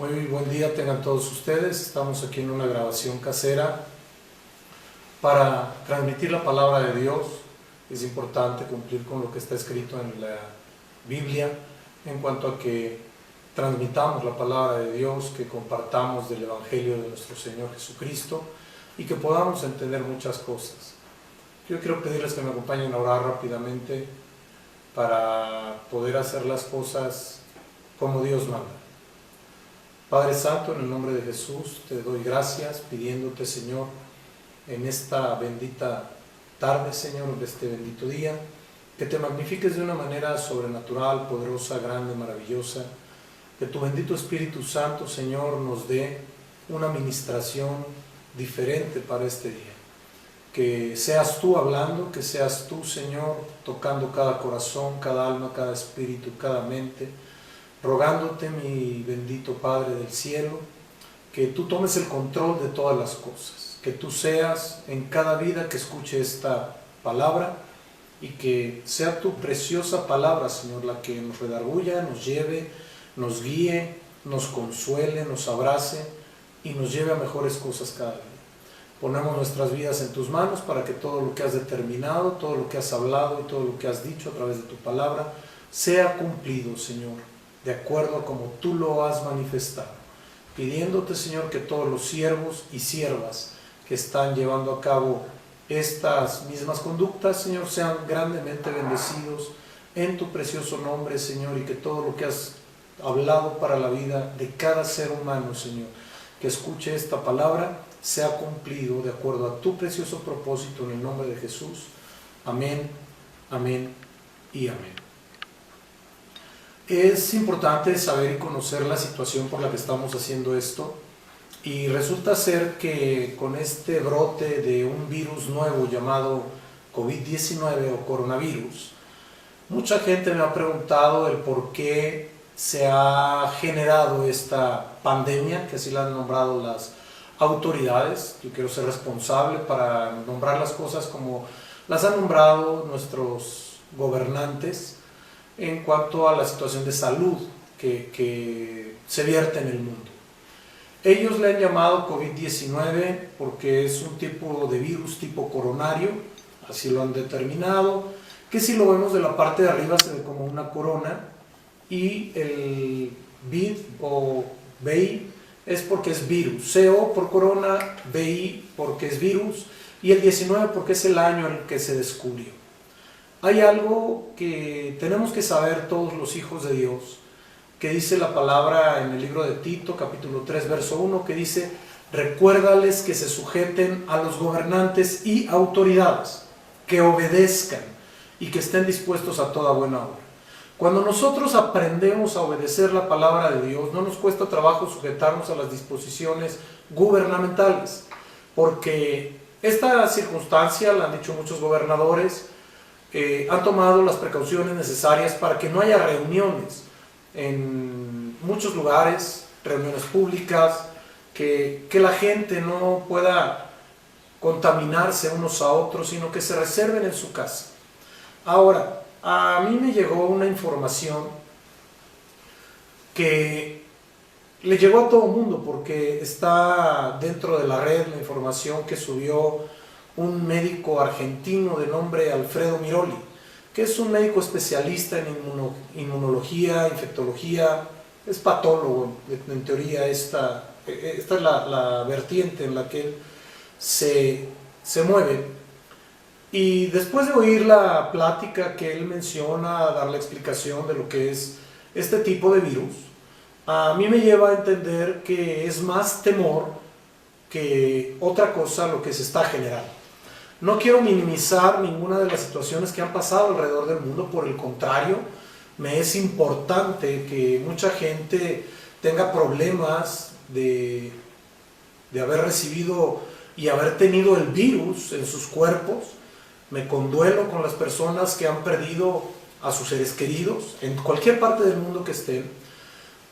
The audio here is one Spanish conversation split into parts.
Muy buen día tengan todos ustedes. Estamos aquí en una grabación casera para transmitir la palabra de Dios. Es importante cumplir con lo que está escrito en la Biblia en cuanto a que transmitamos la palabra de Dios, que compartamos del Evangelio de nuestro Señor Jesucristo y que podamos entender muchas cosas. Yo quiero pedirles que me acompañen a orar rápidamente para poder hacer las cosas como Dios manda. Padre Santo, en el nombre de Jesús, te doy gracias pidiéndote, Señor, en esta bendita tarde, Señor, de este bendito día, que te magnifiques de una manera sobrenatural, poderosa, grande, maravillosa, que tu bendito Espíritu Santo, Señor, nos dé una ministración diferente para este día. Que seas tú hablando, que seas tú, Señor, tocando cada corazón, cada alma, cada espíritu, cada mente, rogándote, mi bendito Padre del cielo, que tú tomes el control de todas las cosas, que tú seas en cada vida que escuche esta palabra y que sea tu preciosa palabra, Señor, la que nos redarguya, nos lleve, nos guíe, nos consuele, nos abrace y nos lleve a mejores cosas cada día. Ponemos nuestras vidas en tus manos para que todo lo que has determinado, todo lo que has hablado y todo lo que has dicho a través de tu palabra sea cumplido, Señor, de acuerdo a como tú lo has manifestado. Pidiéndote, Señor, que todos los siervos y siervas que están llevando a cabo estas mismas conductas, Señor, sean grandemente bendecidos en tu precioso nombre, Señor, y que todo lo que has hablado para la vida de cada ser humano, Señor, que escuche esta palabra, sea cumplido de acuerdo a tu precioso propósito en el nombre de Jesús. Amén, amén y amén. Es importante saber y conocer la situación por la que estamos haciendo esto, y resulta ser que con este brote de un virus nuevo llamado COVID-19 o coronavirus, mucha gente me ha preguntado el por qué se ha generado esta pandemia, que así la han nombrado las autoridades. Yo quiero ser responsable para nombrar las cosas como las han nombrado nuestros gobernantes en cuanto a la situación de salud que se vierte en el mundo. Ellos le han llamado COVID-19 porque es un tipo de virus tipo coronario, así lo han determinado, que si lo vemos de la parte de arriba se ve como una corona, y el vid o VI es porque es virus, CO por corona, VI porque es virus, y el 19 porque es el año en el que se descubrió. Hay algo que tenemos que saber todos los hijos de Dios, que dice la palabra en el libro de Tito, capítulo 3, verso 1, que dice: recuérdales que se sujeten a los gobernantes y autoridades, que obedezcan y que estén dispuestos a toda buena obra. Cuando nosotros aprendemos a obedecer la palabra de Dios, no nos cuesta trabajo sujetarnos a las disposiciones gubernamentales, porque esta circunstancia, la han dicho muchos gobernadores, han tomado las precauciones necesarias para que no haya reuniones en muchos lugares, reuniones públicas, que la gente no pueda contaminarse unos a otros, sino que se reserven en su casa. Ahora, a mí me llegó una información que le llegó a todo el mundo porque está dentro de la red la información que subió un médico argentino de nombre Alfredo Miroli, que es un médico especialista en inmunología, infectología, es patólogo en teoría. Esta es la vertiente en la que él se mueve. Y después de oír la plática que él menciona, dar la explicación de lo que es este tipo de virus, a mí me lleva a entender que es más temor que otra cosa lo que se está generando. No quiero minimizar ninguna de las situaciones que han pasado alrededor del mundo, por el contrario, me es importante que mucha gente tenga problemas de haber recibido y haber tenido el virus en sus cuerpos. Me conduelo con las personas que han perdido a sus seres queridos en cualquier parte del mundo que estén,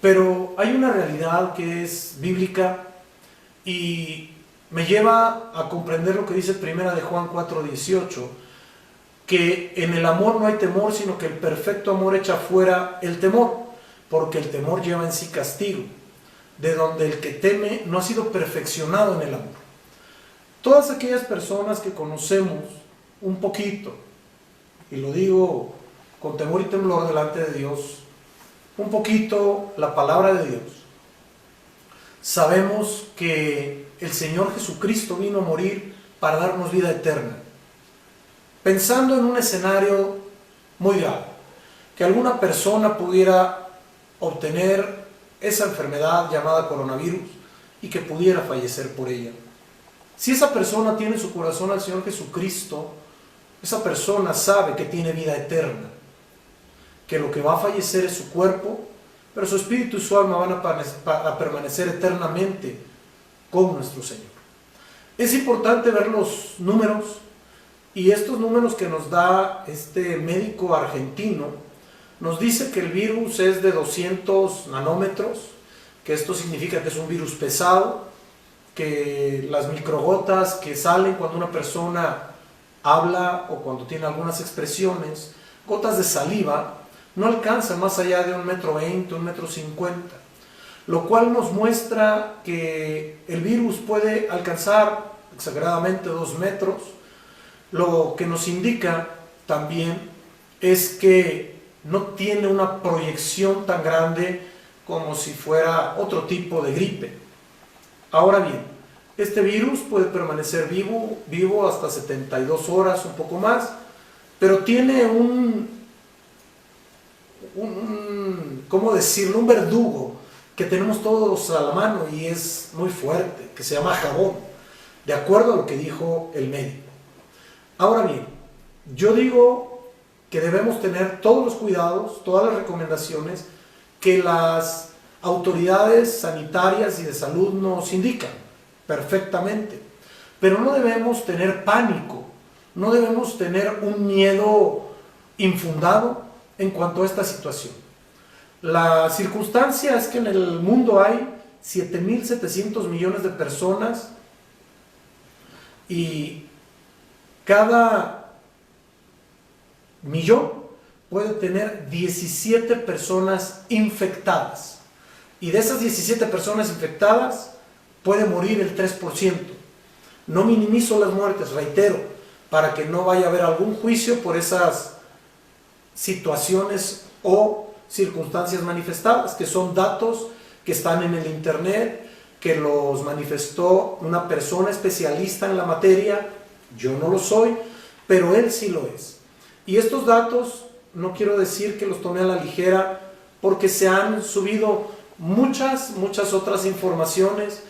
pero hay una realidad que es bíblica y me lleva a comprender lo que dice Primera de Juan 4:18, que en el amor no hay temor, sino que el perfecto amor echa fuera el temor, porque el temor lleva en sí castigo. de donde el que teme no ha sido perfeccionado en el amor. Todas aquellas personas que conocemos un poquito, y lo digo con temor y temblor delante de Dios, un poquito la palabra de Dios, sabemos que el Señor Jesucristo vino a morir para darnos vida eterna. Pensando en un escenario muy grave, que alguna persona pudiera obtener esa enfermedad llamada coronavirus y que pudiera fallecer por ella. Si esa persona tiene en su corazón al Señor Jesucristo, esa persona sabe que tiene vida eterna, que lo que va a fallecer es su cuerpo, pero su espíritu y su alma van a permanecer eternamente con nuestro Señor. Es importante ver los números, y estos números que nos da este médico argentino nos dice que el virus es de 200 nanómetros, que esto significa que es un virus pesado, que las microgotas que salen cuando una persona habla o cuando tiene algunas expresiones, gotas de saliva, no alcanzan más allá de 1,20 m, 1,50 m, lo cual nos muestra que el virus puede alcanzar exageradamente 2 metros. Lo que nos indica también es que no tiene una proyección tan grande como si fuera otro tipo de gripe. Ahora bien, este virus puede permanecer vivo hasta 72 horas, un poco más, pero tiene ¿cómo decirlo? Un verdugo que tenemos todos a la mano y es muy fuerte, que se llama jabón, de acuerdo a lo que dijo el médico. Ahora bien, yo digo que debemos tener todos los cuidados, todas las recomendaciones que las autoridades sanitarias y de salud nos indican perfectamente, pero no debemos tener pánico, no debemos tener un miedo infundado en cuanto a esta situación. La circunstancia es que en el mundo hay 7.700 millones de personas y cada millón puede tener 17 personas infectadas. Y de esas 17 personas infectadas puede morir el 3%. No minimizo las muertes, reitero, para que no vaya a haber algún juicio por esas situaciones o circunstancias manifestadas, que son datos que están en el internet, que los manifestó una persona especialista en la materia. Yo no lo soy, pero él sí lo es. Y estos datos no quiero decir que los tome a la ligera, porque se han subido muchas otras informaciones,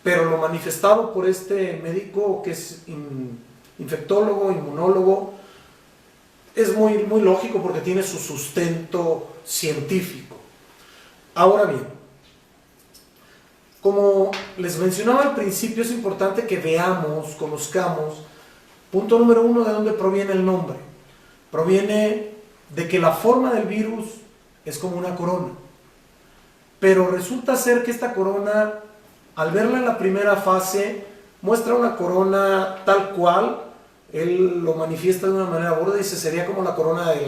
pero lo manifestado por este médico que es infectólogo, inmunólogo, es muy lógico porque tiene su sustento científico. Ahora bien, como les mencionaba al principio, es importante que veamos, conozcamos, punto número 1, de dónde proviene el nombre. Proviene de que la forma del virus es como una corona, pero resulta ser que esta corona, al verla en la primera fase, muestra una corona tal cual. Él lo manifiesta de una manera burda, dice, sería como la corona de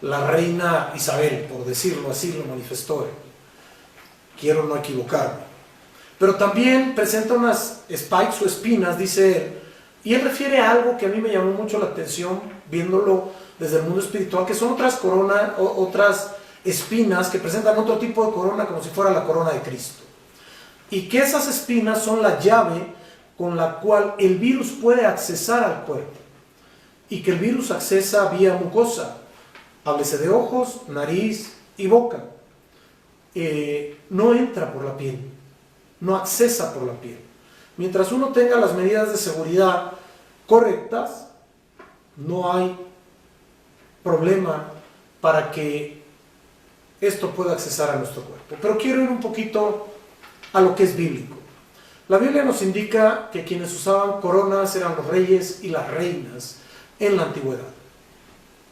la reina Isabel, por decirlo así, lo manifestó él. Quiero no equivocarme. Pero también presenta unas spikes o espinas, dice él, y él refiere a algo que a mí me llamó mucho la atención, viéndolo desde el mundo espiritual, que son otras coronas, otras espinas que presentan otro tipo de corona, como si fuera la corona de Cristo. Y que esas espinas son la llave con la cual el virus puede accesar al cuerpo, y que el virus accesa vía mucosa, háblese de ojos, nariz y boca. No entra por la piel, no accesa por la piel. Mientras uno tenga las medidas de seguridad correctas, no hay problema para que esto pueda accesar a nuestro cuerpo. Pero quiero ir un poquito a lo que es bíblico. La Biblia nos indica que quienes usaban coronas eran los reyes y las reinas en la antigüedad.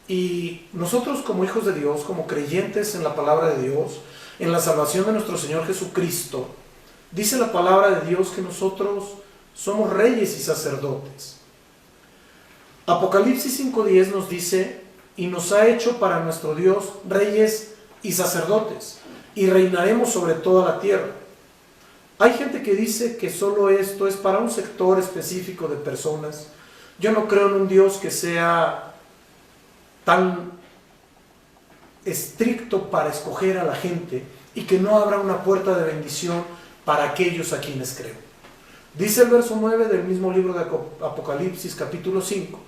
Y nosotros, como hijos de Dios, como creyentes en la palabra de Dios, en la salvación de nuestro Señor Jesucristo, dice la palabra de Dios que nosotros somos reyes y sacerdotes. Apocalipsis 5:10 nos dice: y nos ha hecho para nuestro Dios reyes y sacerdotes, y reinaremos sobre toda la tierra. Hay gente que dice que solo esto es para un sector específico de personas. Yo no creo en un Dios que sea tan estricto para escoger a la gente y que no abra una puerta de bendición para aquellos a quienes creo. Dice el verso 9 del mismo libro de Apocalipsis, capítulo 5.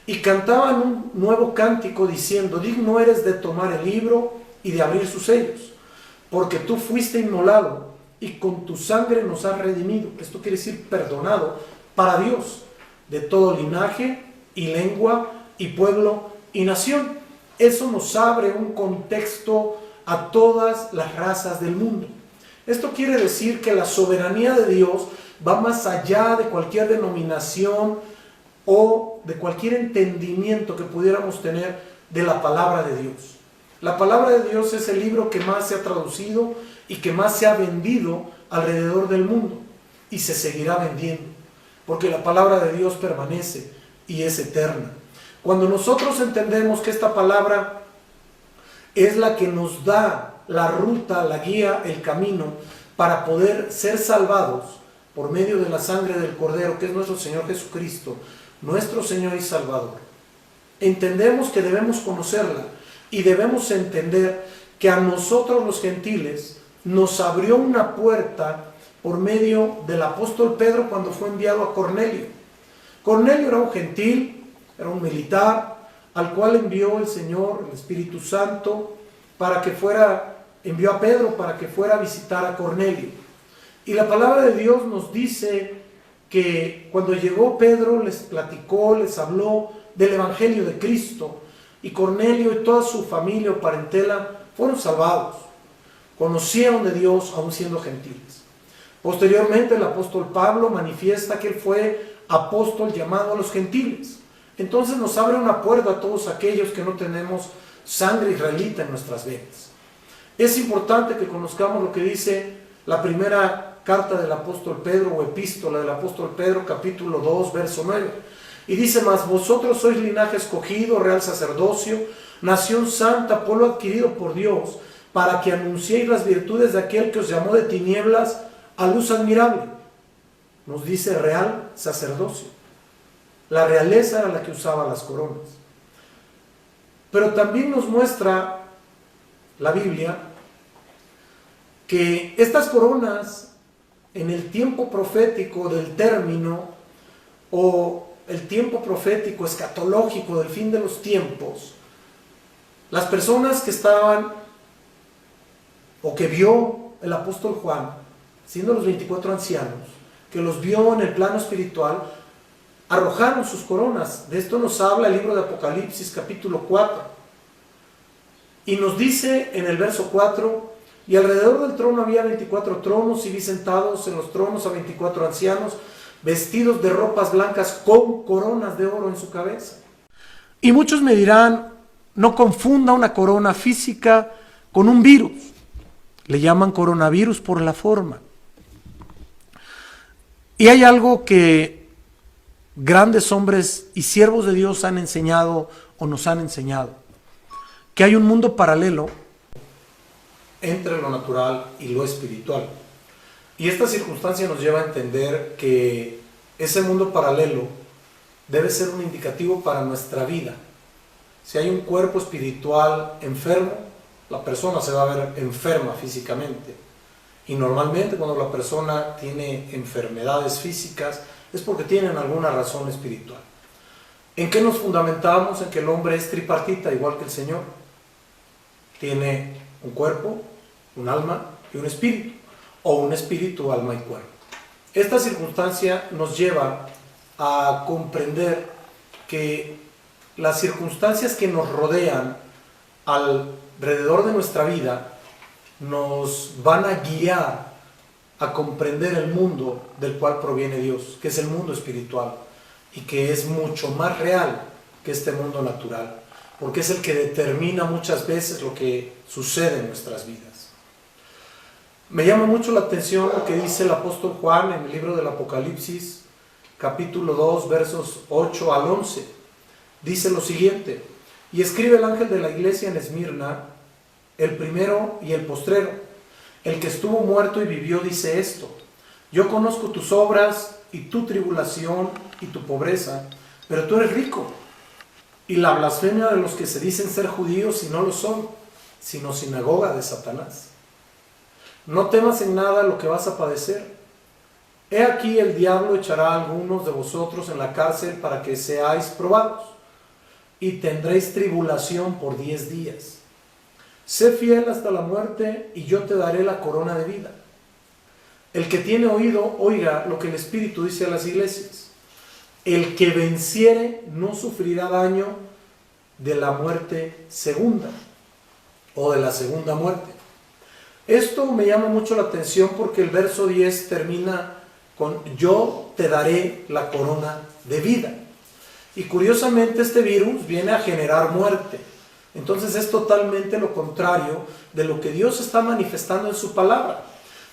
Y cantaban un nuevo cántico diciendo: digno eres de tomar el libro y de abrir sus sellos, porque tú fuiste inmolado y con tu sangre nos has redimido. Esto quiere decir perdonado para Dios, de todo linaje y lengua y pueblo y nación. Eso nos abre un contexto a todas las razas del mundo. Esto quiere decir que la soberanía de Dios va más allá de cualquier denominación o de cualquier entendimiento que pudiéramos tener de la palabra de Dios. La palabra de Dios es el libro que más se ha traducido y que más se ha vendido alrededor del mundo, y se seguirá vendiendo, porque la palabra de Dios permanece y es eterna. Cuando nosotros entendemos que esta palabra es la que nos da la ruta, la guía, el camino para poder ser salvados por medio de la sangre del Cordero, que es nuestro Señor Jesucristo, nuestro Señor y Salvador, entendemos que debemos conocerla y debemos entender que a nosotros los gentiles nos abrió una puerta por medio del apóstol Pedro cuando fue enviado a Cornelio. Cornelio era un gentil, era un militar, al cual envió el Señor, el Espíritu Santo, envió a Pedro para que fuera a visitar a Cornelio. Y la palabra de Dios nos dice que cuando llegó Pedro les platicó, les habló del Evangelio de Cristo, y Cornelio y toda su familia o parentela fueron salvados, conocieron de Dios aún siendo gentiles. Posteriormente el apóstol Pablo manifiesta que él fue apóstol llamado a los gentiles. Entonces nos abre una puerta a todos aquellos que no tenemos sangre israelita en nuestras venas. Es importante que conozcamos lo que dice la primera carta del apóstol Pedro, o epístola del apóstol Pedro, capítulo 2, verso 9. Y dice: mas vosotros sois linaje escogido, real sacerdocio, nación santa, pueblo adquirido por Dios, para que anunciéis las virtudes de aquel que os llamó de tinieblas a luz admirable. Nos dice real sacerdocio. La realeza era la que usaba las coronas. Pero también nos muestra la Biblia que estas coronas, en el tiempo profético del término, o el tiempo profético escatológico del fin de los tiempos, las personas que estaban, o que vio el apóstol Juan, siendo los 24 ancianos, que los vio en el plano espiritual, arrojaron sus coronas. De esto nos habla el libro de Apocalipsis, capítulo 4. Y nos dice en el verso 4: y alrededor del trono había 24 tronos, y vi sentados en los tronos a 24 ancianos, vestidos de ropas blancas con coronas de oro en su cabeza. Y muchos me dirán: no confunda una corona física con un virus. Le llaman coronavirus por la forma. Y hay algo que grandes hombres y siervos de Dios han enseñado o nos han enseñado: que hay un mundo paralelo entre lo natural y lo espiritual. Y esta circunstancia nos lleva a entender que ese mundo paralelo debe ser un indicativo para nuestra vida. Si hay un cuerpo espiritual enfermo, la persona se va a ver enferma físicamente. Y normalmente cuando la persona tiene enfermedades físicas es porque tienen alguna razón espiritual. ¿En qué nos fundamentamos? En que el hombre es tripartita, igual que el Señor. Tiene un cuerpo, un alma y un espíritu, o un espíritu, alma y cuerpo. Esta circunstancia nos lleva a comprender que las circunstancias que nos rodean alrededor de nuestra vida nos van a guiar a comprender el mundo del cual proviene Dios, que es el mundo espiritual, y que es mucho más real que este mundo natural, porque es el que determina muchas veces lo que sucede en nuestras vidas. Me llama mucho la atención lo que dice el apóstol Juan en el libro del Apocalipsis, capítulo 2, versos 8 al 11. Dice lo siguiente: y escribe el ángel de la iglesia en Esmirna, el primero y el postrero, el que estuvo muerto y vivió, dice esto: yo conozco tus obras y tu tribulación y tu pobreza, pero tú eres rico. Y la blasfemia de los que se dicen ser judíos y no lo son, sino sinagoga de Satanás. No temas en nada lo que vas a padecer. He aquí, el diablo echará a algunos de vosotros en la cárcel para que seáis probados, y tendréis tribulación por 10 días. Sé fiel hasta la muerte, y yo te daré la corona de vida. El que tiene oído, oiga lo que el Espíritu dice a las iglesias. El que venciere no sufrirá daño de la muerte segunda, o de la segunda muerte. Esto me llama mucho la atención porque el verso 10 termina con: yo te daré la corona de vida. Y curiosamente este virus viene a generar muerte. Entonces es totalmente lo contrario de lo que Dios está manifestando en su palabra.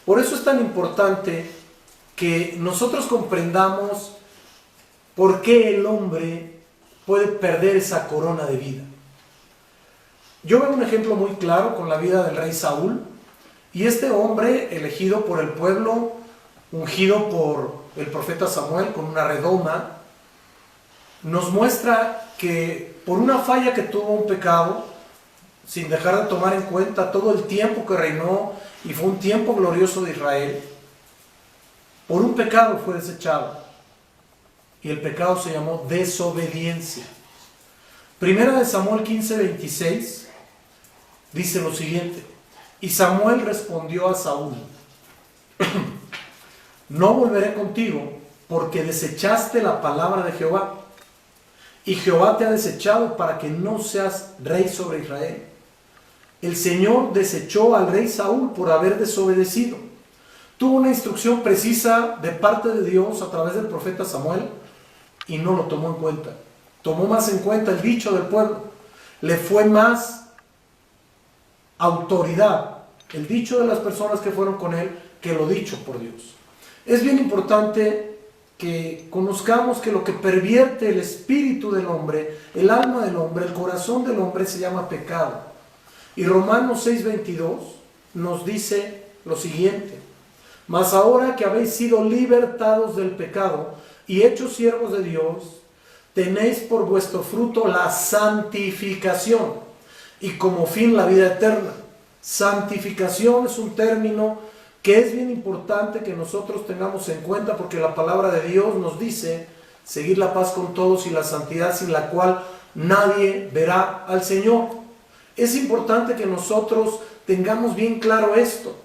Por eso es tan importante que nosotros comprendamos por qué el hombre puede perder esa corona de vida. Yo veo un ejemplo muy claro con la vida del rey Saúl, y este hombre elegido por el pueblo, ungido por el profeta Samuel con una redoma, nos muestra que por una falla que tuvo, un pecado, sin dejar de tomar en cuenta todo el tiempo que reinó y fue un tiempo glorioso de Israel, por un pecado fue desechado, y el pecado se llamó desobediencia. Primera de Samuel 15:26 dice lo siguiente: y Samuel respondió a Saúl: no volveré contigo, porque desechaste la palabra de Jehová, y Jehová te ha desechado para que no seas rey sobre Israel. El Señor desechó al rey Saúl por haber desobedecido. Tuvo una instrucción precisa de parte de Dios a través del profeta Samuel y no lo tomó en cuenta. Tomó más en cuenta el dicho del pueblo. Le fue más autoridad el dicho de las personas que fueron con él que lo dicho por Dios. Es bien importante que conozcamos que lo que pervierte el espíritu del hombre, el alma del hombre, el corazón del hombre, se llama pecado. Y Romanos 6:22 nos dice lo siguiente: mas ahora que habéis sido libertados del pecado y hechos siervos de Dios, tenéis por vuestro fruto la santificación y como fin la vida eterna. Santificación es un término que es bien importante que nosotros tengamos en cuenta, porque la palabra de Dios nos dice seguir la paz con todos y la santidad, sin la cual nadie verá al Señor. Es importante que nosotros tengamos bien claro esto.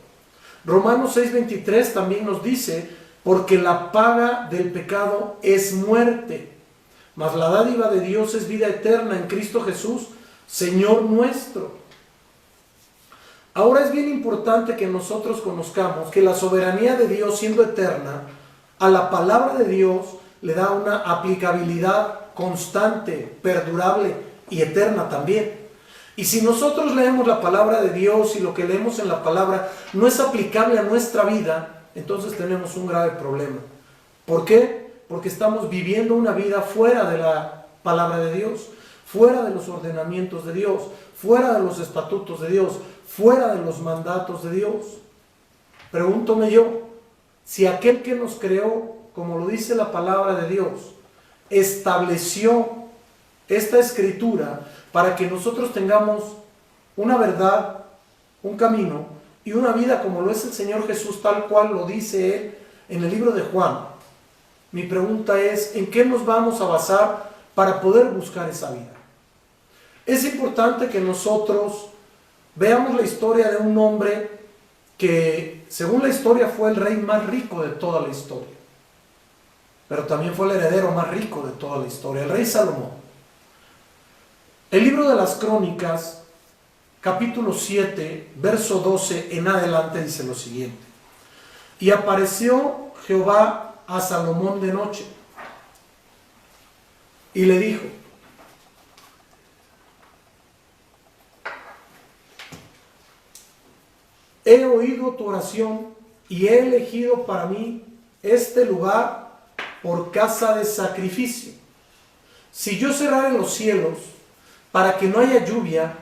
Romanos 6:23 también nos dice: porque la paga del pecado es muerte, mas la dádiva de Dios es vida eterna en Cristo Jesús, Señor nuestro. Ahora es bien importante que nosotros conozcamos que la soberanía de Dios, siendo eterna, a la palabra de Dios le da una aplicabilidad constante, perdurable y eterna también. Y si nosotros leemos la palabra de Dios y lo que leemos en la palabra no es aplicable a nuestra vida, entonces tenemos un grave problema. ¿Por qué? Porque estamos viviendo una vida fuera de la palabra de Dios, fuera de los ordenamientos de Dios, fuera de los estatutos de Dios, fuera de los mandatos de Dios. Pregúntome yo, si aquel que nos creó, como lo dice la palabra de Dios, estableció esta escritura para que nosotros tengamos una verdad, un camino y una vida como lo es el Señor Jesús, tal cual lo dice Él en el libro de Juan, mi pregunta es: ¿en qué nos vamos a basar para poder buscar esa vida? Es importante que nosotros veamos la historia de un hombre que, según la historia, fue el rey más rico de toda la historia, pero también fue el heredero más rico de toda la historia, el rey Salomón. El libro de las Crónicas, capítulo 7, verso 12 en adelante, dice lo siguiente: y apareció Jehová a Salomón de noche y le dijo: he oído tu oración y he elegido para mí este lugar por casa de sacrificio. Si yo cerrare los cielos para que no haya lluvia,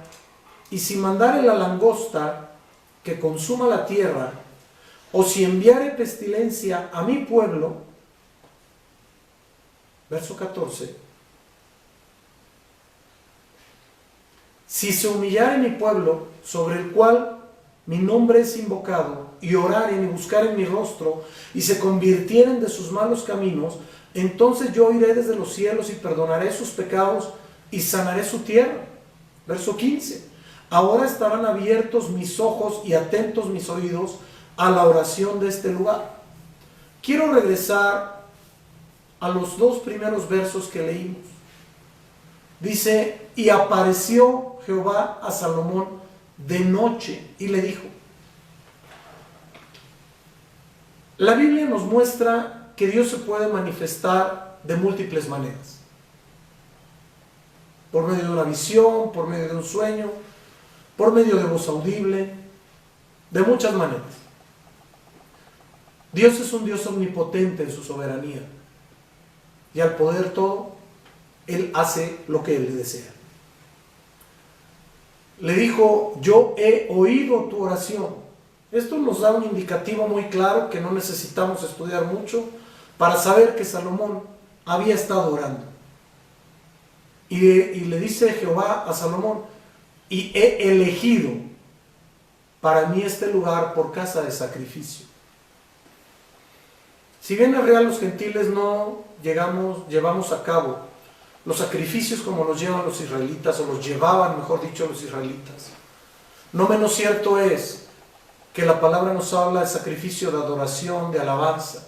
y si mandare la langosta que consuma la tierra, o si enviare pestilencia a mi pueblo, verso 14, si se humillare mi pueblo, sobre el cual mi nombre es invocado, y oraren y buscaren mi rostro, y se convirtieren de sus malos caminos, entonces yo iré desde los cielos y perdonaré sus pecados y sanaré su tierra. Verso 15. Ahora estarán abiertos mis ojos y atentos mis oídos a la oración de este lugar. Quiero regresar a los dos primeros versos que leímos. Dice, y apareció Jehová a Salomón de noche y le dijo. La Biblia nos muestra que Dios se puede manifestar de múltiples maneras. Por medio de una visión, por medio de un sueño, por medio de voz audible, de muchas maneras. Dios es un Dios omnipotente en su soberanía. Y al poder todo, Él hace lo que Él le desea. Le dijo, yo he oído tu oración. Esto nos da un indicativo muy claro que no necesitamos estudiar mucho para saber que Salomón había estado orando. Y le dice Jehová a Salomón, y he elegido para mí este lugar por casa de sacrificio. Si bien es real, los gentiles no llevamos a cabo los sacrificios como los llevan los israelitas, o los llevaban, mejor dicho, los israelitas. No menos cierto es que la palabra nos habla de sacrificio de adoración, de alabanza.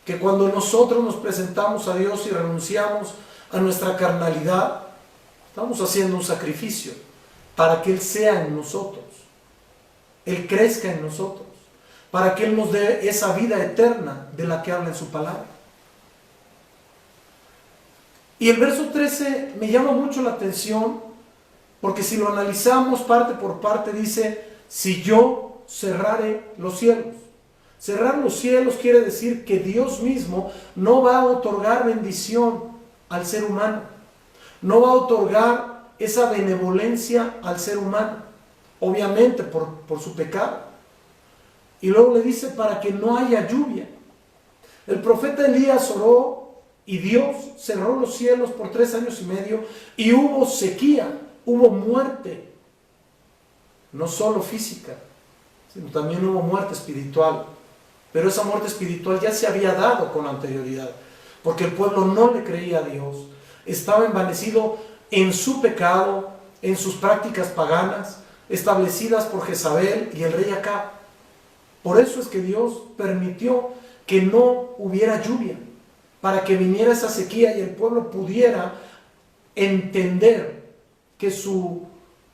Que cuando nosotros nos presentamos a Dios y renunciamos a nuestra carnalidad, estamos haciendo un sacrificio para que Él sea en nosotros, Él crezca en nosotros, para que Él nos dé esa vida eterna de la que habla en su palabra. Y el verso 13 me llama mucho la atención, porque si lo analizamos parte por parte, dice, si yo cerrare los cielos. Cerrar los cielos quiere decir que Dios mismo no va a otorgar bendición al ser humano, no va a otorgar esa benevolencia al ser humano, obviamente por su pecado. Y luego le dice, para que no haya lluvia. El profeta Elías oró y Dios cerró los cielos por 3 años y medio y hubo sequía, hubo muerte, no solo física, sino también hubo muerte espiritual. Pero esa muerte espiritual ya se había dado con anterioridad, porque el pueblo no le creía a Dios, estaba envanecido en su pecado, en sus prácticas paganas, establecidas por Jezabel y el rey Acab. Por eso es que Dios permitió que no hubiera lluvia, para que viniera esa sequía y el pueblo pudiera entender que su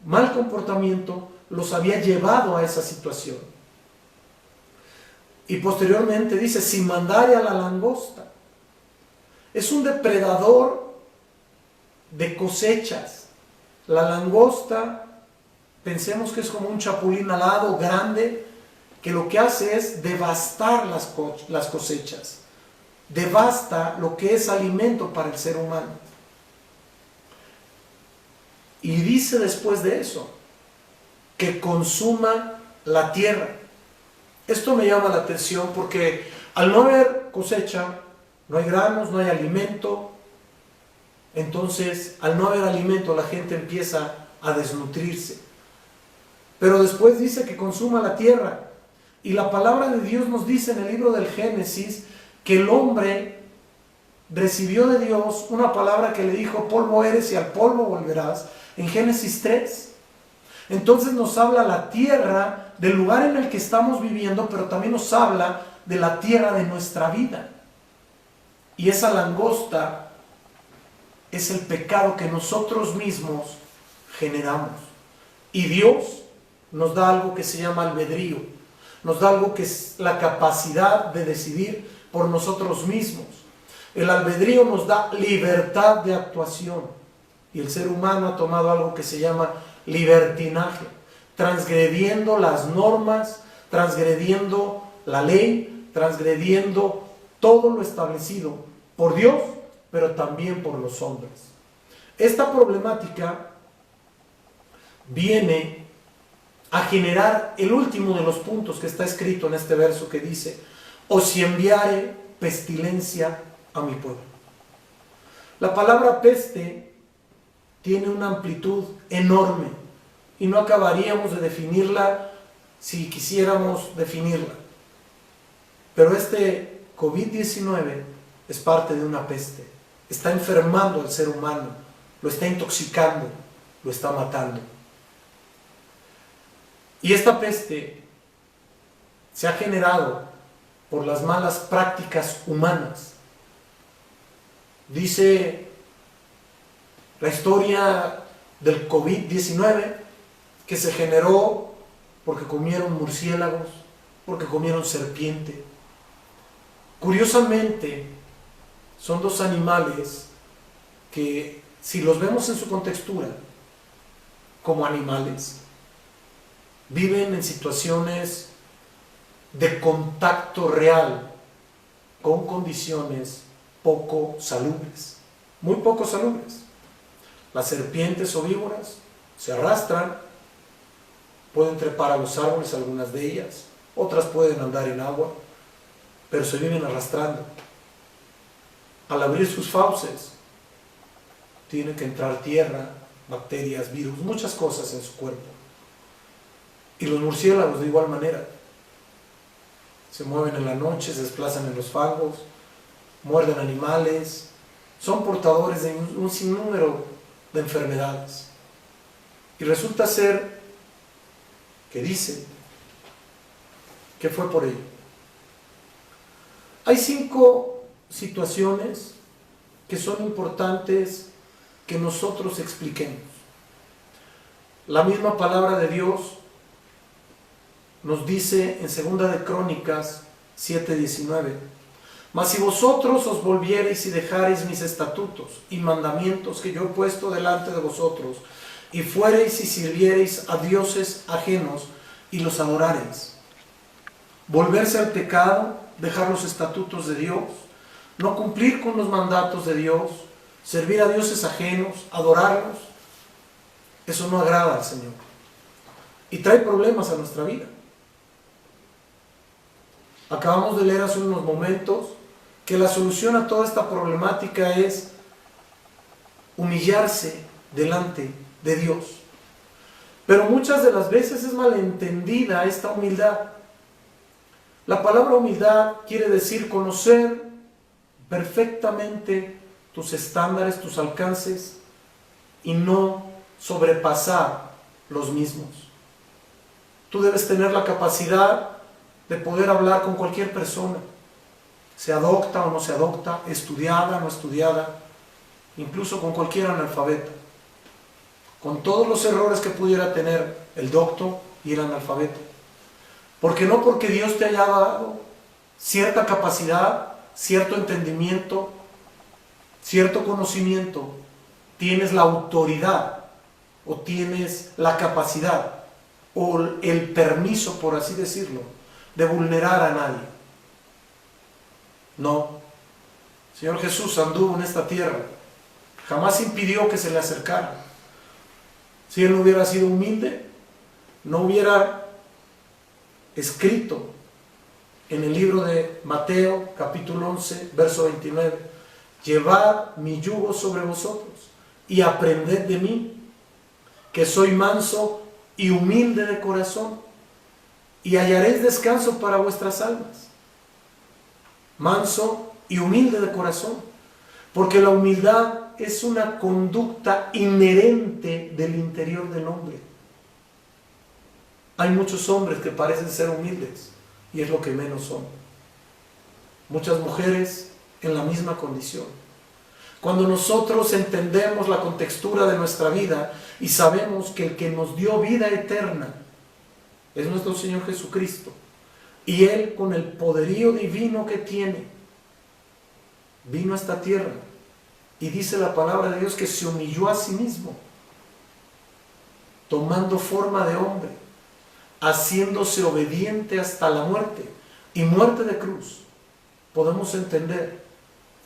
mal comportamiento los había llevado a esa situación. Y posteriormente dice, si mandare a la langosta. Es un depredador de cosechas. La langosta, pensemos que es como un chapulín alado grande, que lo que hace es devastar las cosechas. Devasta lo que es alimento para el ser humano. Y dice después de eso, que consuma la tierra. Esto me llama la atención porque al no haber cosecha, no hay granos, no hay alimento. Entonces, al no haber alimento, la gente empieza a desnutrirse. Pero después dice que consuma la tierra. Y la palabra de Dios nos dice en el libro del Génesis que el hombre recibió de Dios una palabra que le dijo, polvo eres y al polvo volverás, en Génesis 3. Entonces nos habla la tierra del lugar en el que estamos viviendo, pero también nos habla de la tierra de nuestra vida. Y esa langosta es el pecado que nosotros mismos generamos. Y Dios nos da algo que se llama albedrío, nos da algo que es la capacidad de decidir por nosotros mismos. El albedrío nos da libertad de actuación y el ser humano ha tomado algo que se llama libertinaje, transgrediendo las normas, transgrediendo la ley, transgrediendo todo lo establecido por Dios, pero también por los hombres. Esta problemática viene a generar el último de los puntos que está escrito en este verso que dice: o si enviare pestilencia a mi pueblo. La palabra peste tiene una amplitud enorme y no acabaríamos de definirla si quisiéramos definirla. Pero este COVID-19 es parte de una peste. Está enfermando al ser humano, lo está intoxicando, lo está matando. Y esta peste se ha generado por las malas prácticas humanas. Dice la historia del COVID-19 que se generó porque comieron murciélagos, porque comieron serpiente. Curiosamente, son dos animales que, si los vemos en su contextura como animales, viven en situaciones de contacto real con condiciones poco salubres, muy poco salubres. Las serpientes o víboras se arrastran, pueden trepar a los árboles, algunas de ellas, otras pueden andar en agua, pero se viven arrastrando. Al abrir sus fauces, tiene que entrar tierra, bacterias, virus, muchas cosas en su cuerpo. Y los murciélagos de igual manera. Se mueven en la noche, se desplazan en los fangos, muerden animales, son portadores de un sinnúmero de enfermedades. Y resulta ser que dice que fue por ello. Hay 5 situaciones que son importantes que nosotros expliquemos. La misma palabra de Dios nos dice en 2 de Crónicas 7:19: mas si vosotros os volviereis y dejareis mis estatutos y mandamientos que yo he puesto delante de vosotros, y fuereis y sirviereis a dioses ajenos y los adorareis. Volverse al pecado, dejar los estatutos de Dios, no cumplir con los mandatos de Dios, servir a dioses ajenos, adorarlos, eso no agrada al Señor y trae problemas a nuestra vida. Acabamos de leer hace unos momentos que la solución a toda esta problemática es humillarse delante de Dios. Pero muchas de las veces es malentendida esta humildad. La palabra humildad quiere decir conocer perfectamente tus estándares, tus alcances, y no sobrepasar los mismos. Tú debes tener la capacidad de poder hablar con cualquier persona, se adopta o no se adopta, estudiada o no estudiada, incluso con cualquier analfabeto, con todos los errores que pudiera tener el docto y el analfabeto. Porque no porque Dios te haya dado cierta capacidad, cierto entendimiento, cierto conocimiento, tienes la autoridad o tienes la capacidad o el permiso, por así decirlo, de vulnerar a nadie. No. Señor Jesús anduvo en esta tierra, jamás impidió que se le acercara. Si Él no hubiera sido humilde, no hubiera escrito en el libro de Mateo, capítulo 11, verso 29, llevad mi yugo sobre vosotros y aprended de mí, que soy manso y humilde de corazón, y hallaréis descanso para vuestras almas. Manso y humilde de corazón, porque la humildad es una conducta inherente del interior del hombre. Hay muchos hombres que parecen ser humildes y es lo que menos son. Muchas mujeres en la misma condición. Cuando nosotros entendemos la contextura de nuestra vida y sabemos que el que nos dio vida eterna es nuestro Señor Jesucristo, y Él, con el poderío divino que tiene, vino a esta tierra, y dice la palabra de Dios que se humilló a sí mismo, tomando forma de hombre, haciéndose obediente hasta la muerte, y muerte de cruz. Podemos entender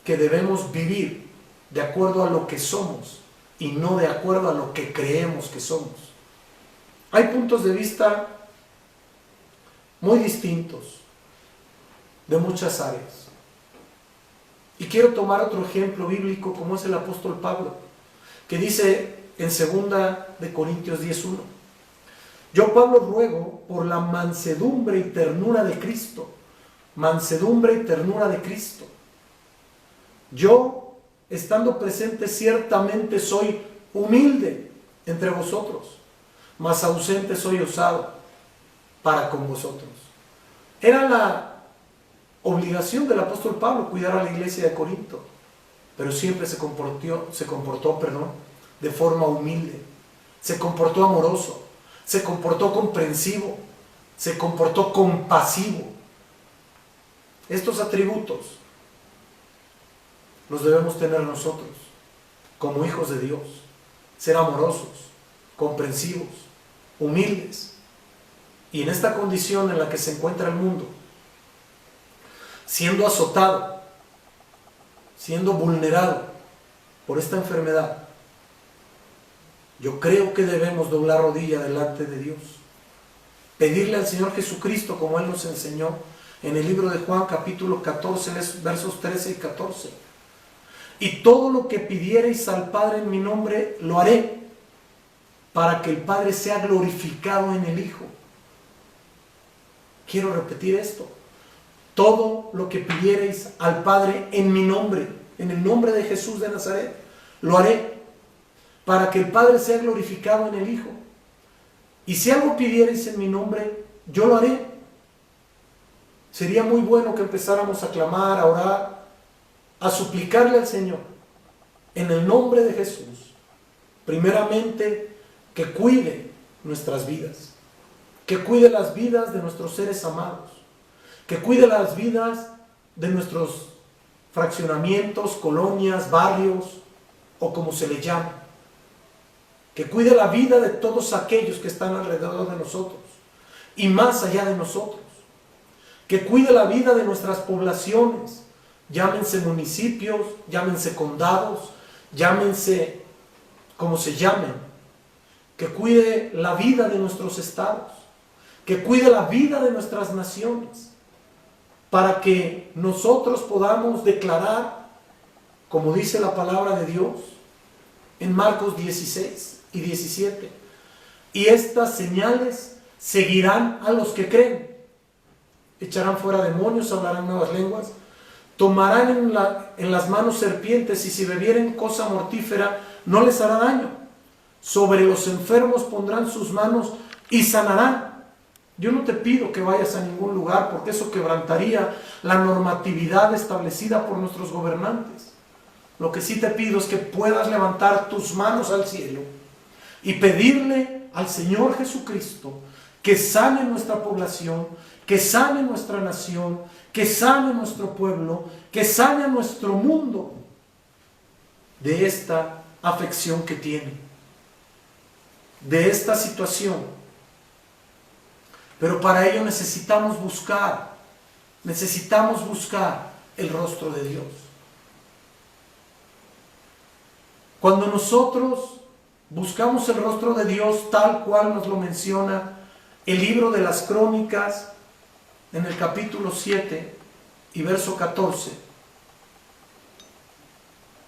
que debemos vivir de acuerdo a lo que somos y no de acuerdo a lo que creemos que somos. Hay puntos de vista muy distintos de muchas áreas. Y quiero tomar otro ejemplo bíblico como es el apóstol Pablo, que dice en 2 Corintios 10:1: yo, Pablo, ruego por la mansedumbre y ternura de Cristo. Mansedumbre y ternura de Cristo. Yo, estando presente, ciertamente soy humilde entre vosotros, mas ausente soy osado para con vosotros. Era la obligación del apóstol Pablo cuidar a la iglesia de Corinto, pero siempre se comportó de forma humilde, se comportó amoroso, se comportó comprensivo, se comportó compasivo. Estos atributos los debemos tener nosotros como hijos de Dios: ser amorosos, comprensivos, humildes. Y en esta condición en la que se encuentra el mundo, siendo azotado, siendo vulnerado por esta enfermedad, yo creo que debemos doblar rodilla delante de Dios, pedirle al Señor Jesucristo, como Él nos enseñó en el libro de Juan, capítulo 14, versos 13 y 14: y todo lo que pidiereis al Padre en mi nombre, lo haré, para que el Padre sea glorificado en el Hijo. Quiero repetir esto: todo lo que pidiereis al Padre en mi nombre, en el nombre de Jesús de Nazaret, lo haré, para que el Padre sea glorificado en el Hijo. Y si algo pidiereis en mi nombre, yo lo haré. Sería muy bueno que empezáramos a clamar, a orar, a suplicarle al Señor, en el nombre de Jesús, primeramente, que cuide nuestras vidas, que cuide las vidas de nuestros seres amados, que cuide las vidas de nuestros fraccionamientos, colonias, barrios, o como se le llame, que cuide la vida de todos aquellos que están alrededor de nosotros y más allá de nosotros, que cuide la vida de nuestras poblaciones, llámense municipios, llámense condados, llámense como se llamen, que cuide la vida de nuestros estados, que cuide la vida de nuestras naciones, para que nosotros podamos declarar, como dice la palabra de Dios en Marcos 16 y 17: y estas señales seguirán a los que creen: echarán fuera demonios, hablarán nuevas lenguas, tomarán en las manos serpientes, y si bebieren cosa mortífera no les hará daño. Sobre los enfermos pondrán sus manos y sanarán. Yo no te pido que vayas a ningún lugar, porque eso quebrantaría la normatividad establecida por nuestros gobernantes. Lo que sí te pido es que puedas levantar tus manos al cielo y pedirle al Señor Jesucristo que sane nuestra población, que sane nuestra nación, que sane nuestro pueblo, que sane a nuestro mundo de esta afección que tiene, de esta situación. Pero para ello necesitamos buscar el rostro de Dios. Cuando nosotros buscamos el rostro de Dios tal cual nos lo menciona el libro de las Crónicas, en el capítulo 7 y verso 14,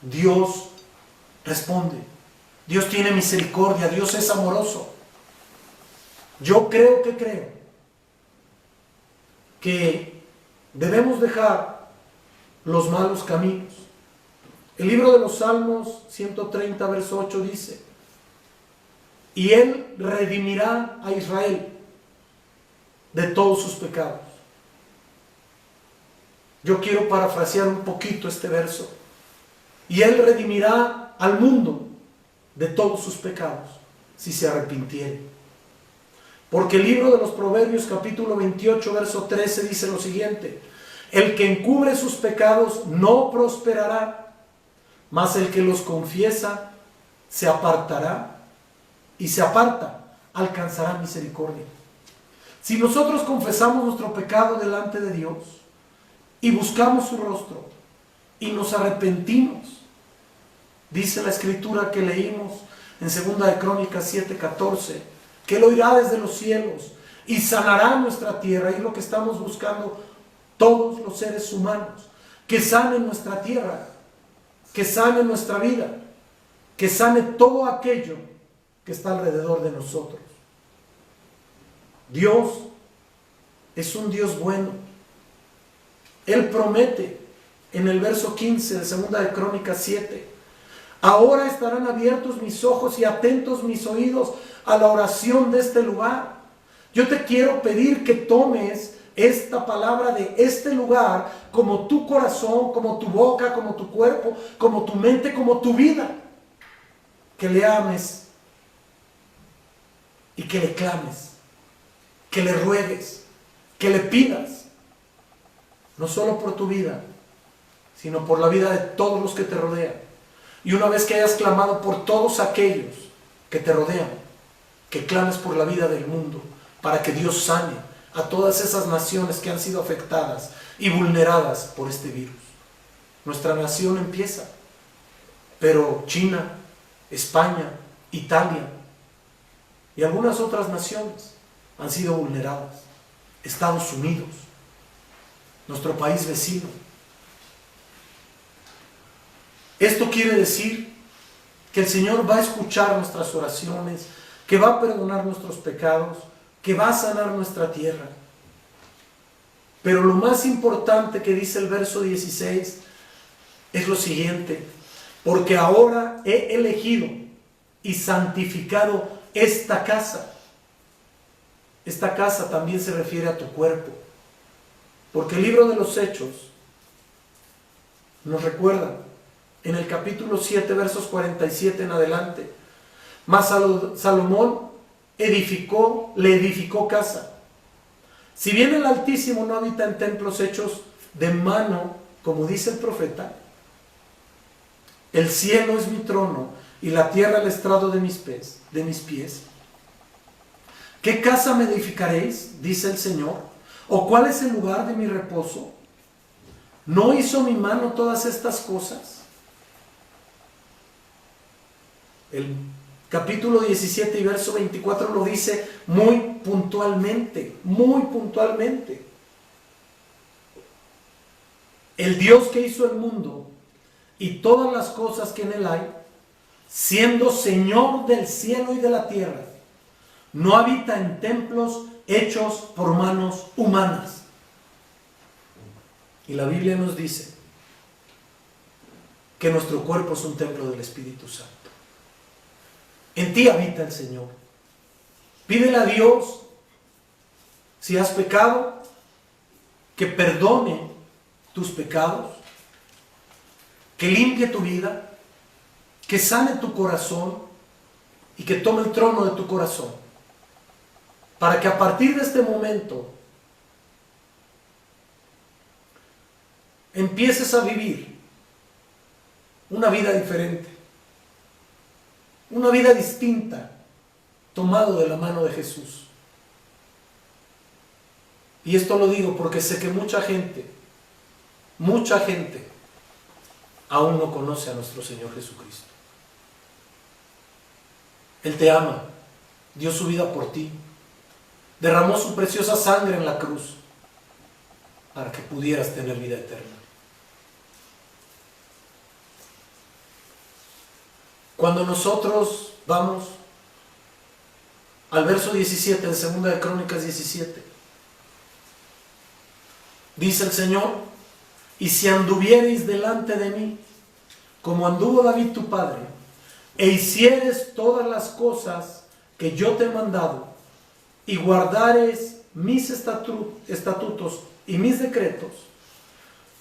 Dios responde. Dios tiene misericordia, Dios es amoroso. Yo creo que debemos dejar los malos caminos. El libro de los Salmos 130, verso 8 dice: y Él redimirá a Israel de todos sus pecados. Yo quiero parafrasear un poquito este verso: y Él redimirá al mundo de todos sus pecados, si se arrepintiere. Porque el libro de los Proverbios, capítulo 28, verso 13, dice lo siguiente: el que encubre sus pecados no prosperará, mas el que los confiesa se apartará, y se aparta, alcanzará misericordia. Si nosotros confesamos nuestro pecado delante de Dios y buscamos su rostro y nos arrepentimos, dice la escritura que leímos en 2 Crónicas 7:14, que Él oirá desde los cielos y sanará nuestra tierra. Y es lo que estamos buscando todos los seres humanos, que sane nuestra tierra, que sane nuestra vida, que sane todo aquello que está alrededor de nosotros. Dios es un Dios bueno. Él promete en el verso 15 de 2 de Crónicas 7: ahora estarán abiertos mis ojos y atentos mis oídos a la oración de este lugar. Yo te quiero pedir que tomes esta palabra de este lugar como tu corazón, como tu boca, como tu cuerpo, como tu mente, como tu vida. Que le ames y que le clames, que le ruegues, que le pidas, no solo por tu vida, sino por la vida de todos los que te rodean. Y una vez que hayas clamado por todos aquellos que te rodean, que clames por la vida del mundo, para que Dios sane a todas esas naciones que han sido afectadas y vulneradas por este virus. Nuestra nación empieza, pero China, España, Italia y algunas otras naciones han sido vulneradas. Estados Unidos, nuestro país vecino. Esto quiere decir que el Señor va a escuchar nuestras oraciones, que va a perdonar nuestros pecados, que va a sanar nuestra tierra. Pero lo más importante que dice el verso 16 es lo siguiente: porque ahora he elegido y santificado esta casa. Esta casa también se refiere a tu cuerpo, porque el libro de los Hechos nos recuerda en el capítulo 7, versos 47 en adelante: mas Salomón le edificó casa. Si bien el Altísimo no habita en templos hechos de mano, como dice el profeta, el cielo es mi trono y la tierra el estrado de mis pies. ¿Qué casa me edificaréis? Dice el Señor. ¿O cuál es el lugar de mi reposo? ¿No hizo mi mano todas estas cosas? El capítulo 17 y verso 24 lo dice muy puntualmente, muy puntualmente. El Dios que hizo el mundo y todas las cosas que en él hay, siendo Señor del cielo y de la tierra, no habita en templos hechos por manos humanas. Y la Biblia nos dice que nuestro cuerpo es un templo del Espíritu Santo. En ti habita el Señor. Pídele a Dios, si has pecado, que perdone tus pecados, que limpie tu vida, que sane tu corazón y que tome el trono de tu corazón, para que a partir de este momento empieces a vivir una vida diferente, una vida distinta, tomado de la mano de Jesús. Y esto lo digo porque sé que mucha gente aún no conoce a nuestro Señor Jesucristo. Él te ama, dio su vida por ti, derramó su preciosa sangre en la cruz para que pudieras tener vida eterna. Cuando nosotros vamos al verso 17 de 2 de Crónicas 17, dice el Señor: y si anduviereis delante de mí, como anduvo David tu padre, e hicieres todas las cosas que yo te he mandado, y guardares mis estatutos y mis decretos,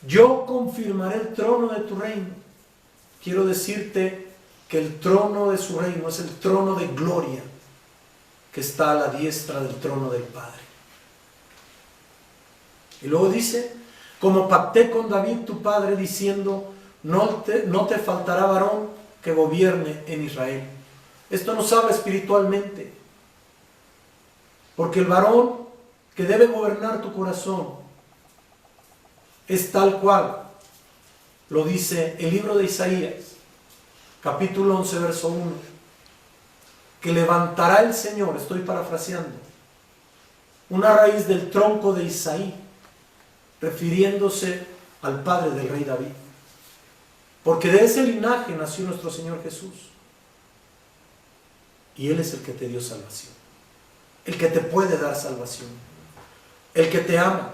yo confirmaré el trono de tu reino. Quiero decirte que el trono de su reino es el trono de gloria que está a la diestra del trono del Padre. Y luego dice: como pacté con David tu padre, diciendo, no te faltará varón que gobierne en Israel. Esto nos habla espiritualmente, porque el varón que debe gobernar tu corazón es tal cual lo dice el libro de Isaías, capítulo 11, verso 1, que levantará el Señor, estoy parafraseando, una raíz del tronco de Isaí, refiriéndose al padre del rey David. Porque de ese linaje nació nuestro Señor Jesús. Y Él es el que te dio salvación, el que te puede dar salvación, el que te ama.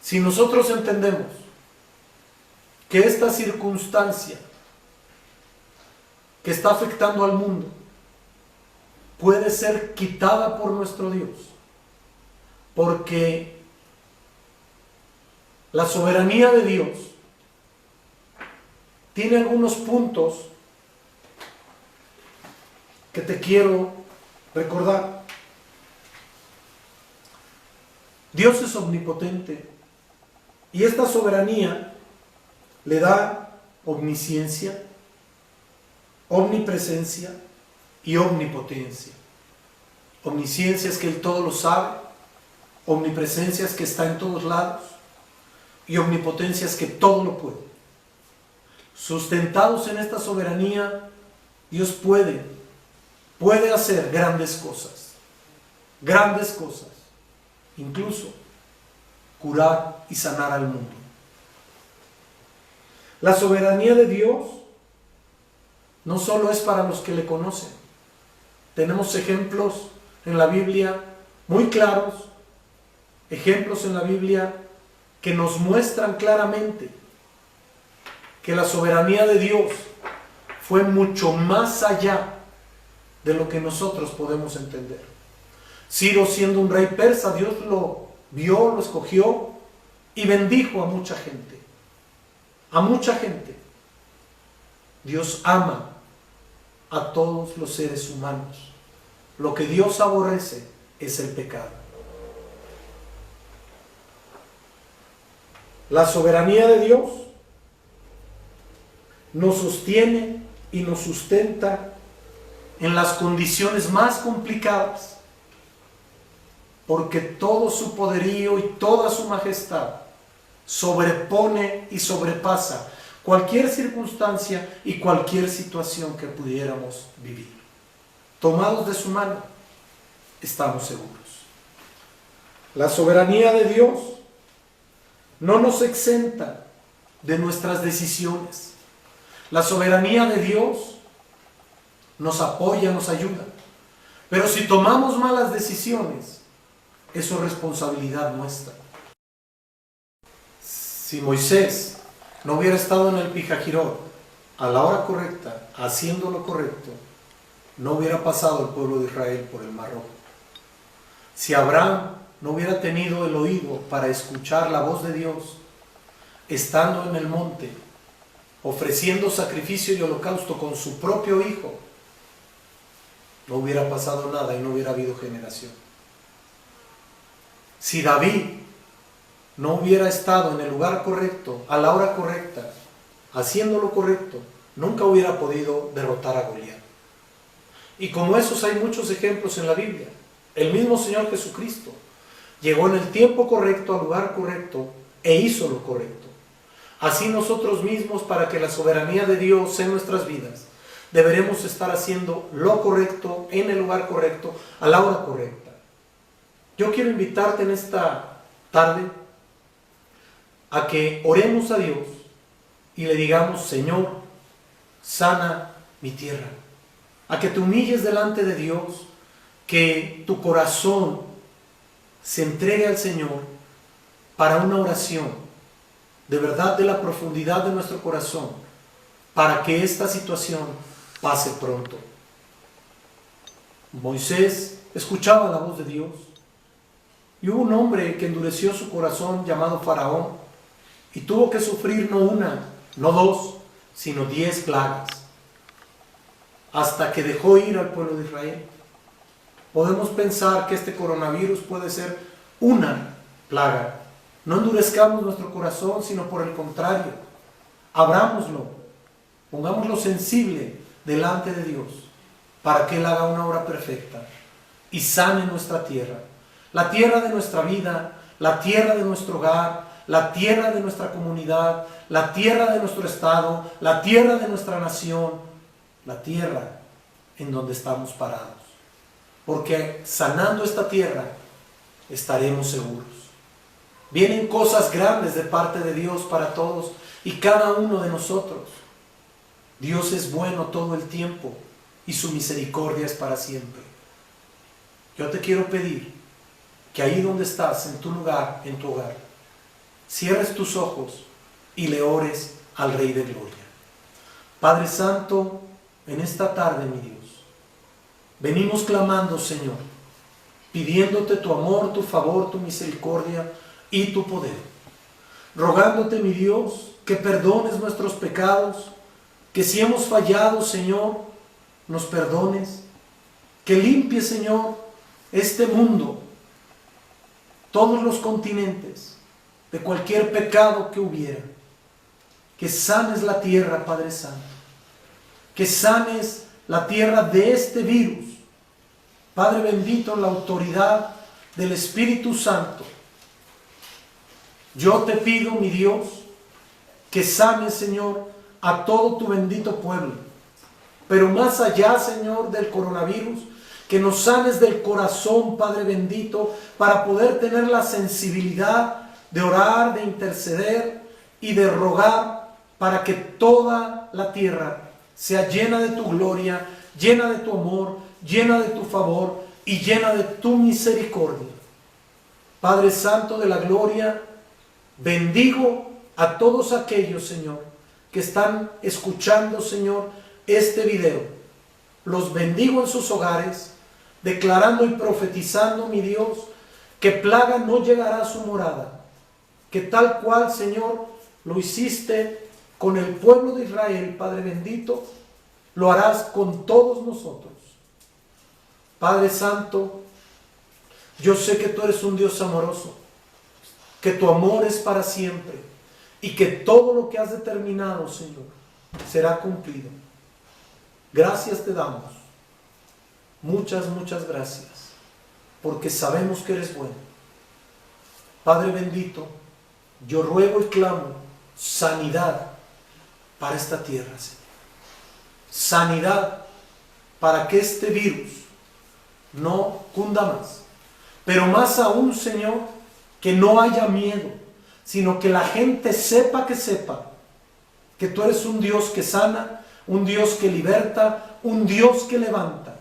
Si nosotros entendemos que esta circunstancia que está afectando al mundo puede ser quitada por nuestro Dios, porque la soberanía de Dios tiene algunos puntos que te quiero recordar. Dios es omnipotente y esta soberanía le da omnisciencia, omnipresencia y omnipotencia. Omnisciencia es que Él todo lo sabe, omnipresencia es que está en todos lados y omnipotencia es que todo lo puede. Sustentados en esta soberanía, Dios puede hacer grandes cosas, incluso curar y sanar al mundo. La soberanía de Dios no solo es para los que le conocen. Tenemos ejemplos en la Biblia muy claros, ejemplos en la Biblia que nos muestran claramente que la soberanía de Dios fue mucho más allá de lo que nosotros podemos entender. Ciro, siendo un rey persa, Dios lo vio, lo escogió y bendijo a mucha gente. A mucha gente. Dios ama a todos los seres humanos. Lo que Dios aborrece es el pecado. La soberanía de Dios nos sostiene y nos sustenta en las condiciones más complicadas, porque todo su poderío y toda su majestad sobrepone y sobrepasa cualquier circunstancia y cualquier situación que pudiéramos vivir. Tomados de su mano, estamos seguros. La soberanía de Dios no nos exenta de nuestras decisiones. La soberanía de Dios nos apoya, nos ayuda. Pero si tomamos malas decisiones, eso es responsabilidad nuestra. Si Moisés no hubiera estado en el Pijajirot a la hora correcta, haciendo lo correcto, no hubiera pasado el pueblo de Israel por el Mar Rojo. Si Abraham no hubiera tenido el oído para escuchar la voz de Dios, estando en el monte, ofreciendo sacrificio y holocausto con su propio hijo, no hubiera pasado nada y no hubiera habido generación. Si David no hubiera estado en el lugar correcto, a la hora correcta, haciendo lo correcto, nunca hubiera podido derrotar a Goliat. Y como esos hay muchos ejemplos en la Biblia. El mismo Señor Jesucristo llegó en el tiempo correcto, al lugar correcto, e hizo lo correcto. Así nosotros mismos, para que la soberanía de Dios en nuestras vidas, deberemos estar haciendo lo correcto, en el lugar correcto, a la hora correcta. Yo quiero invitarte en esta tarde a que oremos a Dios y le digamos: Señor, sana mi tierra. A que te humilles delante de Dios, que tu corazón se entregue al Señor para una oración, de verdad, de la profundidad de nuestro corazón, para que esta situación pase pronto. Moisés escuchaba la voz de Dios y hubo un hombre que endureció su corazón llamado Faraón y tuvo que sufrir no una, no dos, sino 10 plagas, hasta que dejó ir al pueblo de Israel. Podemos pensar que este coronavirus puede ser una plaga. No endurezcamos nuestro corazón, sino por el contrario, abrámoslo, pongámoslo sensible delante de Dios, para que Él haga una obra perfecta y sane nuestra tierra, la tierra de nuestra vida, la tierra de nuestro hogar, la tierra de nuestra comunidad, la tierra de nuestro estado, la tierra de nuestra nación, la tierra en donde estamos parados. Porque sanando esta tierra estaremos seguros. Vienen cosas grandes de parte de Dios para todos y cada uno de nosotros. Dios es bueno todo el tiempo y su misericordia es para siempre. Yo te quiero pedir que ahí donde estás, en tu lugar, en tu hogar, cierres tus ojos y le ores al Rey de Gloria. Padre Santo, en esta tarde, mi Dios, venimos clamando, Señor, pidiéndote tu amor, tu favor, tu misericordia y tu poder. Rogándote, mi Dios, que perdones nuestros pecados, que si hemos fallado, Señor, nos perdones, que limpies, Señor, este mundo, todos los continentes, de cualquier pecado que hubiera, que sanes la tierra, Padre Santo, que sanes la tierra de este virus, Padre bendito, en la autoridad del Espíritu Santo. Yo te pido, mi Dios, que sanes, Señor, a todo tu bendito pueblo, pero más allá, Señor, del coronavirus, que nos sanes del corazón, Padre bendito, para poder tener la sensibilidad de orar, de interceder y de rogar para que toda la tierra sea llena de tu gloria, llena de tu amor, llena de tu favor y llena de tu misericordia. Padre Santo de la gloria, bendigo a todos aquellos, Señor, que están escuchando, Señor, este video. Los bendigo en sus hogares, declarando y profetizando, mi Dios, que plaga no llegará a su morada, que tal cual, Señor, lo hiciste con el pueblo de Israel, Padre bendito, lo harás con todos nosotros. Padre Santo, yo sé que tú eres un Dios amoroso, que tu amor es para siempre y que todo lo que has determinado, Señor, será cumplido. Gracias te damos. Muchas, muchas gracias, porque sabemos que eres bueno. Padre bendito, yo ruego y clamo sanidad para esta tierra, Señor. Sanidad para que este virus no cunda más. Pero más aún, Señor, que no haya miedo, sino que la gente sepa que tú eres un Dios que sana, un Dios que liberta, un Dios que levanta.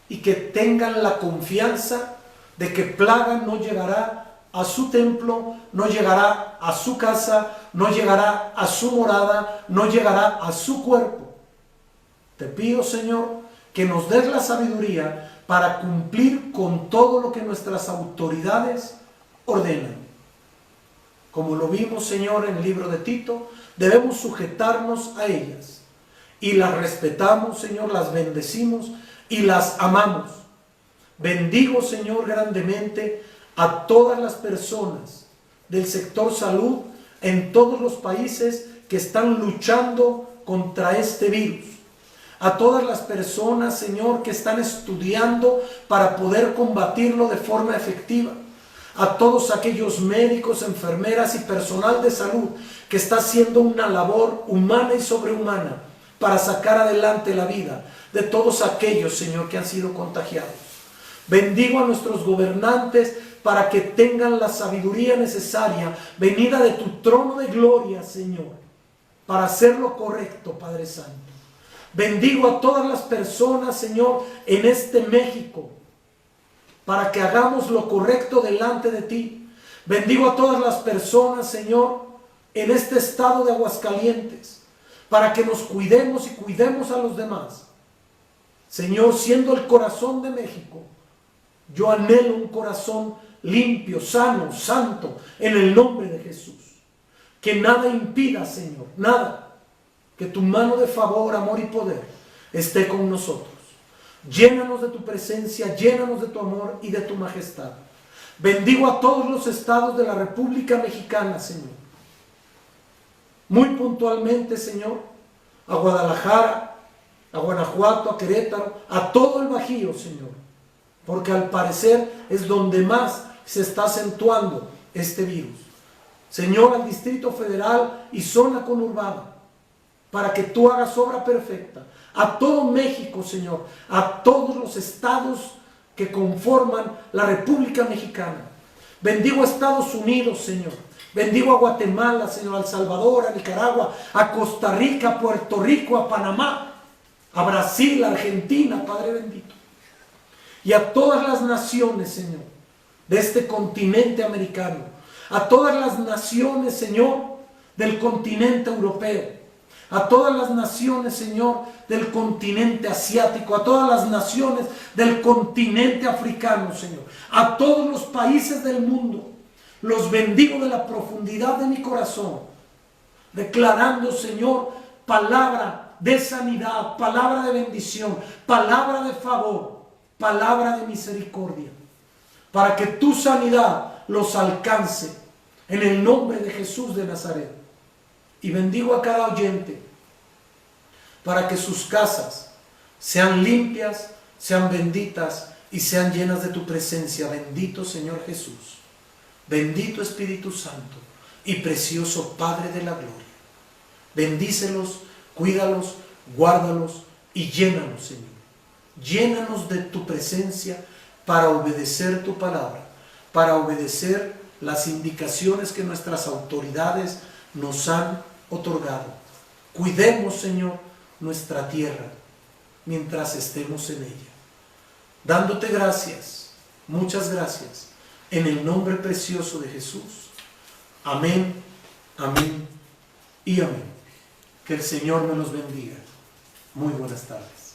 Y que tengan la confianza de que plaga no llegará a su templo, no llegará a su casa, no llegará a su morada, no llegará a su cuerpo. Te pido, Señor, que nos des la sabiduría para cumplir con todo lo que nuestras autoridades ordenan. Como lo vimos, Señor, en el libro de Tito, debemos sujetarnos a ellas. Y las respetamos, Señor, las bendecimos y las amamos. Bendigo, Señor, grandemente a todas las personas del sector salud en todos los países que están luchando contra este virus. A todas las personas, Señor, que están estudiando para poder combatirlo de forma efectiva. A todos aquellos médicos, enfermeras y personal de salud que está haciendo una labor humana y sobrehumana para sacar adelante la vida de todos aquellos, Señor, que han sido contagiados. Bendigo a nuestros gobernantes para que tengan la sabiduría necesaria, venida de tu trono de gloria, Señor, para hacer lo correcto, Padre Santo. Bendigo a todas las personas, Señor, en este México, para que hagamos lo correcto delante de ti. Bendigo a todas las personas, Señor, en este estado de Aguascalientes, para que nos cuidemos y cuidemos a los demás. Señor, siendo el corazón de México, yo anhelo un corazón limpio, sano, santo, en el nombre de Jesús. Que nada impida, Señor, nada, que tu mano de favor, amor y poder esté con nosotros. Llénanos de tu presencia, llénanos de tu amor y de tu majestad. Bendigo a todos los estados de la República Mexicana, Señor. Muy puntualmente, Señor, a Guadalajara, a Guanajuato, a Querétaro, a todo el Bajío, Señor, porque al parecer es donde más se está acentuando este virus. Señor, al Distrito Federal y zona conurbada, para que tú hagas obra perfecta. A todo México, Señor, a todos los estados que conforman la República Mexicana. Bendigo a Estados Unidos, Señor. Bendigo a Guatemala, Señor, a El Salvador, a Nicaragua, a Costa Rica, a Puerto Rico, a Panamá, a Brasil, a Argentina, Padre bendito. Y a todas las naciones, Señor, de este continente americano. A todas las naciones, Señor, del continente europeo. A todas las naciones, Señor, del continente asiático, a todas las naciones del continente africano, Señor, a todos los países del mundo, los bendigo de la profundidad de mi corazón, declarando, Señor, palabra de sanidad, palabra de bendición, palabra de favor, palabra de misericordia, para que tu sanidad los alcance en el nombre de Jesús de Nazaret. Y bendigo a cada oyente para que sus casas sean limpias, sean benditas y sean llenas de tu presencia. Bendito Señor Jesús, bendito Espíritu Santo y precioso Padre de la gloria. Bendícelos, cuídalos, guárdalos y llénanos, Señor. Llénanos de tu presencia para obedecer tu palabra, para obedecer las indicaciones que nuestras autoridades nos han otorgado. Cuidemos, Señor, nuestra tierra mientras estemos en ella. Dándote gracias, muchas gracias, en el nombre precioso de Jesús. Amén, amén y amén. Que el Señor me los bendiga. Muy buenas tardes.